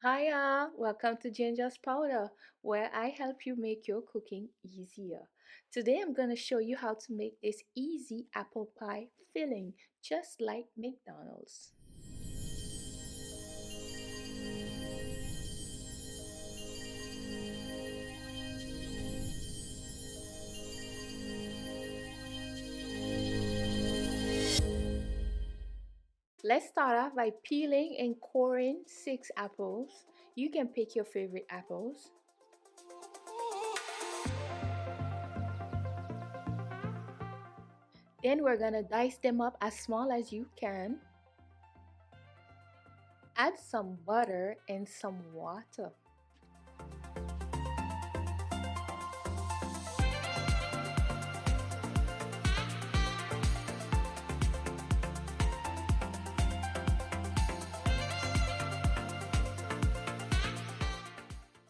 Hiya, welcome to Ginger's Powder, where I help you make your cooking easier. Today I'm going to show you how to make this easy apple pie filling, just like McDonald's. Let's start off by peeling and coring 6 apples. You can pick your favorite apples. Then we're going to dice them up as small as you can. Add some butter and some water.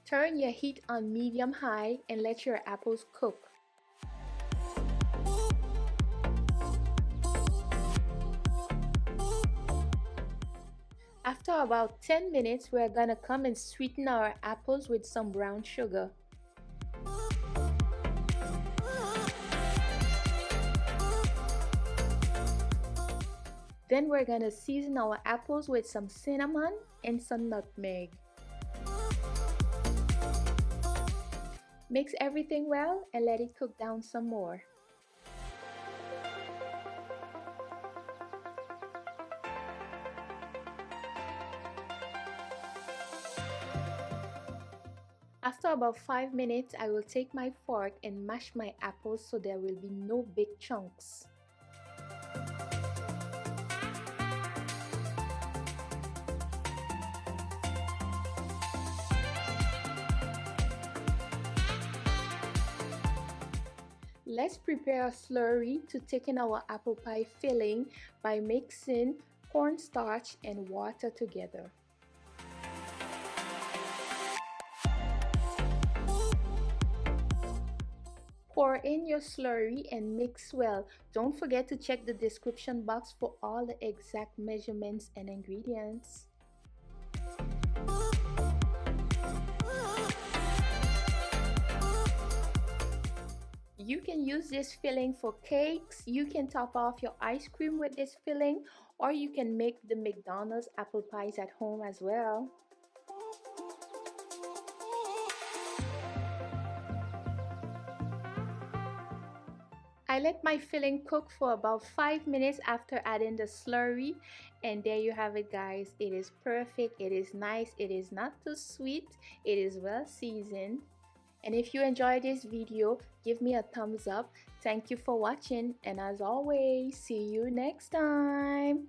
Turn your heat on medium-high and let your apples cook. After about 10 minutes, we're gonna come and sweeten our apples with some brown sugar. Then we're gonna season our apples with some cinnamon and some nutmeg. Mix everything well and let it cook down some more. After about 5 minutes, I will take my fork and mash my apples so there will be no big chunks. Let's prepare a slurry to thicken our apple pie filling by mixing cornstarch and water together. Pour in your slurry and mix well. Don't forget to check the description box for all the exact measurements and ingredients. You can use this filling for cakes, you can top off your ice cream with this filling, or you can make the McDonald's apple pies at home as well. I let my filling cook for about 5 minutes after adding the slurry, and there you have it, guys. It is perfect, it is nice, it is not too sweet, it is well seasoned. And if you enjoyed this video, give me a thumbs up. Thank you for watching, and as always, see you next time.